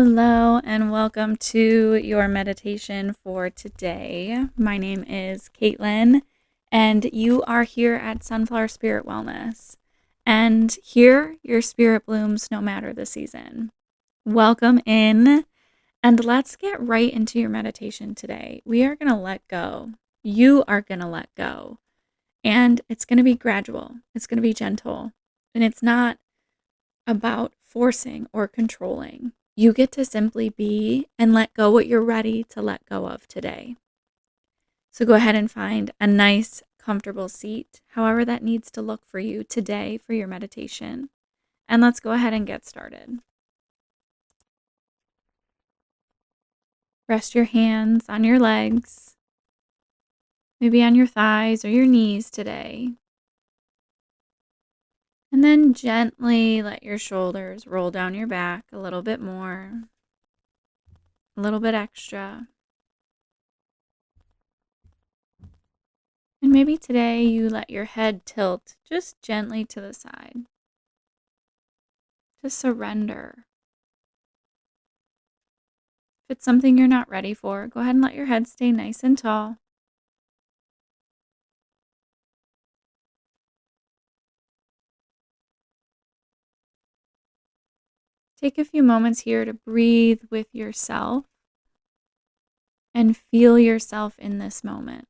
Hello and welcome to your meditation for today. My name is Caitlin and you are here at Sunflower Spirit Wellness. And here your spirit blooms no matter the season. Welcome in and let's get right into your meditation today. We are going to let go. You are going to let go. And it's going to be gradual. It's going to be gentle. And it's not about forcing or controlling. You get to simply be and let go what you're ready to let go of today. So go ahead and find a nice, comfortable seat, however that needs to look for you today for your meditation. And let's go ahead and get started. Rest your hands on your legs, maybe on your thighs or your knees today. And then gently let your shoulders roll down your back a little bit more, a little bit extra. And maybe today you let your head tilt just gently to the side. To surrender. If it's something you're not ready for, go ahead and let your head stay nice and tall. Take a few moments here to breathe with yourself and feel yourself in this moment.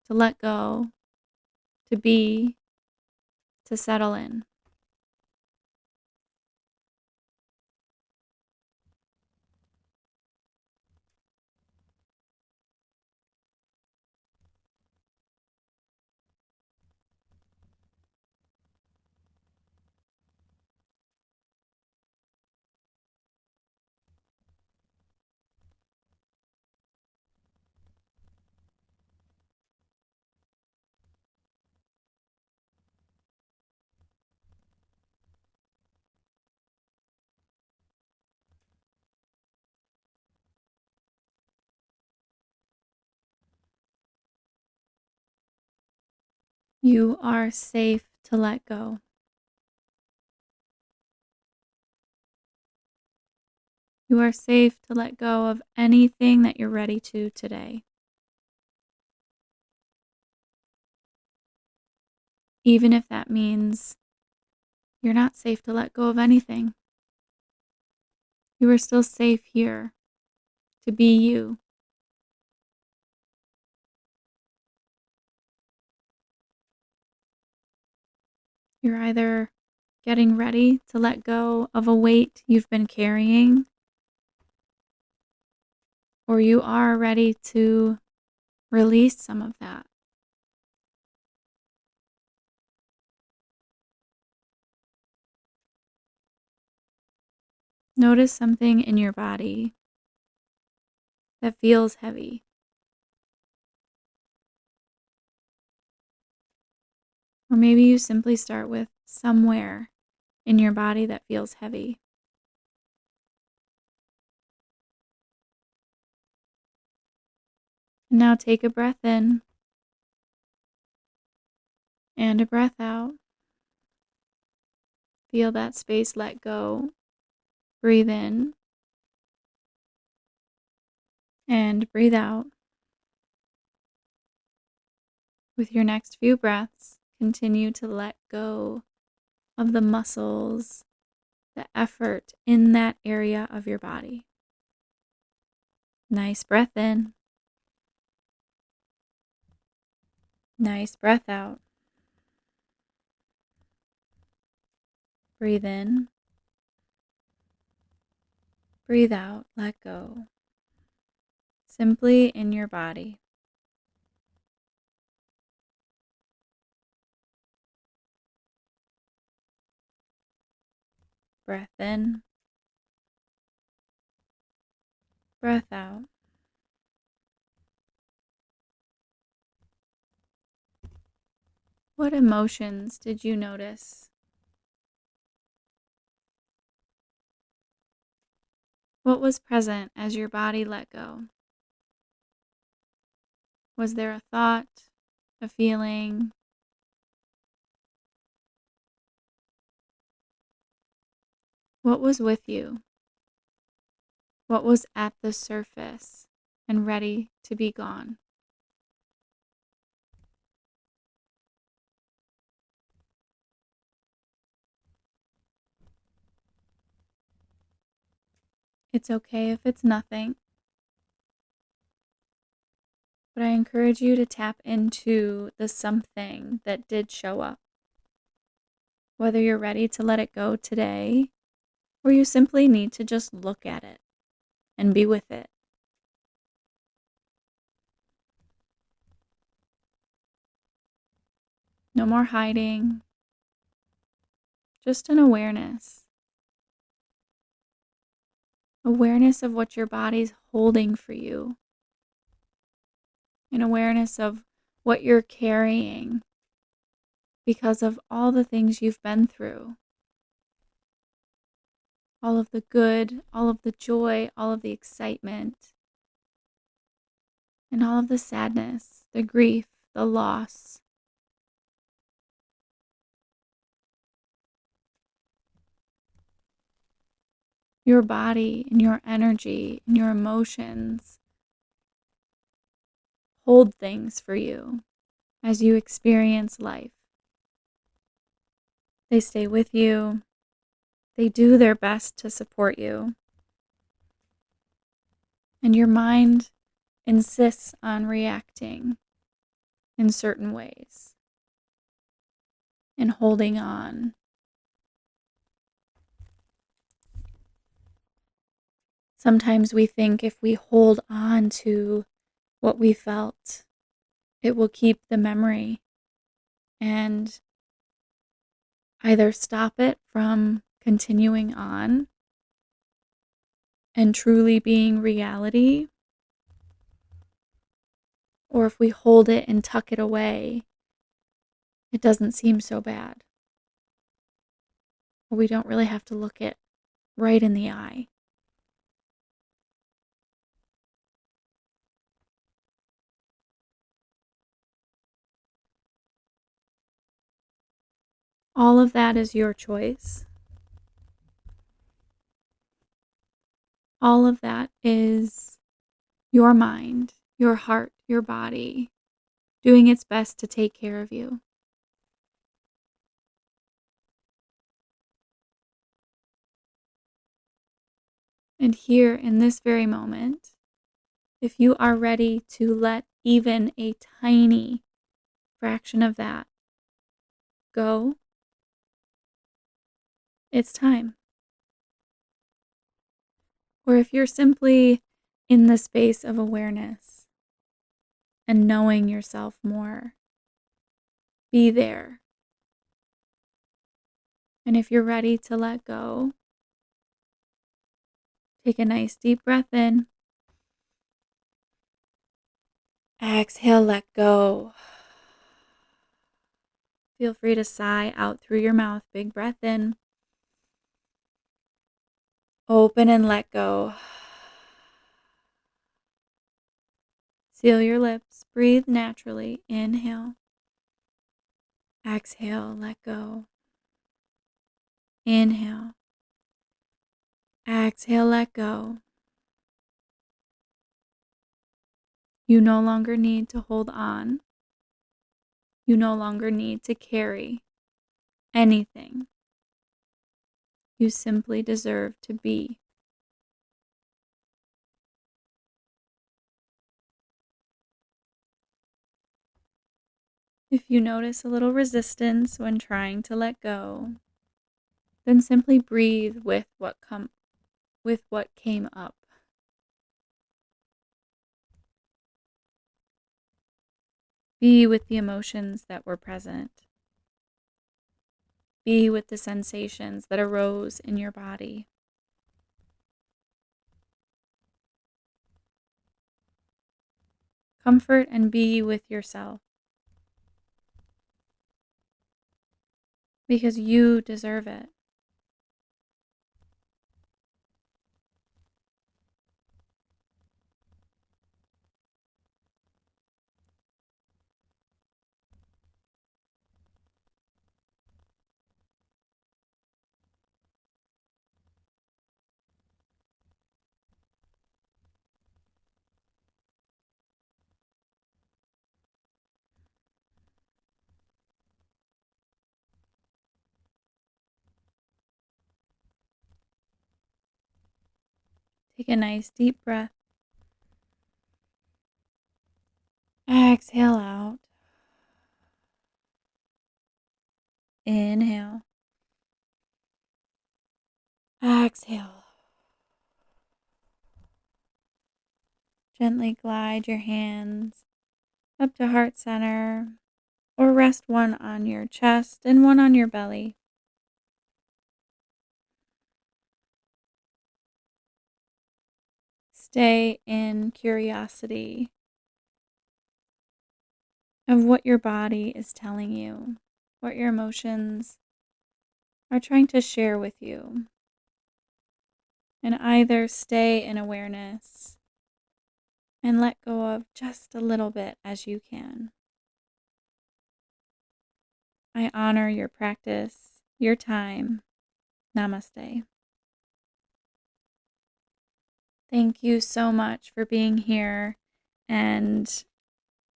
To let go, to be, to settle in. You are safe to let go. You are safe to let go of anything that you're ready to today. Even if that means you're not safe to let go of anything. You are still safe here to be you. You're either getting ready to let go of a weight you've been carrying, or you are ready to release some of that. Notice something in your body that feels heavy. Or maybe you simply start with somewhere in your body that feels heavy. And now take a breath in and a breath out. Feel that space let go. Breathe in and breathe out. With your next few breaths, continue to let go of the muscles, the effort in that area of your body. Nice breath in. Nice breath out. Breathe in. Breathe out. Let go. Simply in your body. Breath in. Breath out. What emotions did you notice? What was present as your body let go? Was there a thought, a feeling? What was with you? What was at the surface and ready to be gone? It's okay if it's nothing, but I encourage you to tap into the something that did show up. Whether you're ready to let it go today, or you simply need to just look at it and be with it. No more hiding, just an awareness. Awareness of what your body's holding for you, an awareness of what you're carrying because of all the things you've been through. All of the good, all of the joy, all of the excitement, and all of the sadness, the grief, the loss. Your body and your energy and your emotions hold things for you as you experience life. They stay with you. They do their best to support you. And your mind insists on reacting in certain ways and holding on. Sometimes we think if we hold on to what we felt, it will keep the memory and either stop it from continuing on and truly being reality, or if we hold it and tuck it away, it doesn't seem so bad. Or we don't really have to look it right in the eye. All of that is your choice. All of that is your mind, your heart, your body doing its best to take care of you. And here in this very moment, if you are ready to let even a tiny fraction of that go, it's time. Or if you're simply in the space of awareness and knowing yourself more, be there. And if you're ready to let go, take a nice deep breath in. Exhale, let go. Feel free to sigh out through your mouth. Big breath in. Open and let go. Seal your lips. Breathe naturally. Inhale. Exhale, let go. Inhale. Exhale, let go. You no longer need to hold on. You no longer need to carry anything. You simply deserve to be. If you notice a little resistance when trying to let go, then simply breathe with what came up. Be with the emotions that were present. Be with the sensations that arose in your body. Comfort and be with yourself, because you deserve it. Take a nice deep breath. Exhale out. Inhale. Exhale. Gently glide your hands up to heart center, or rest one on your chest and one on your belly. Stay in curiosity of what your body is telling you, what your emotions are trying to share with you, and either stay in awareness and let go of just a little bit as you can. I honor your practice, your time. Namaste. Thank you so much for being here and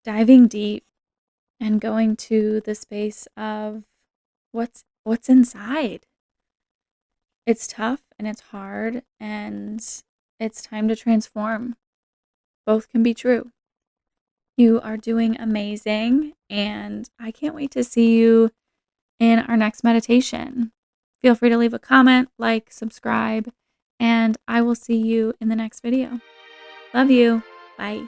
diving deep and going to the space of what's inside. It's tough and it's hard and it's time to transform. Both can be true. You are doing amazing, and I can't wait to see you in our next meditation. Feel free to leave a comment, like, subscribe, and I will see you in the next video. Love you. Bye.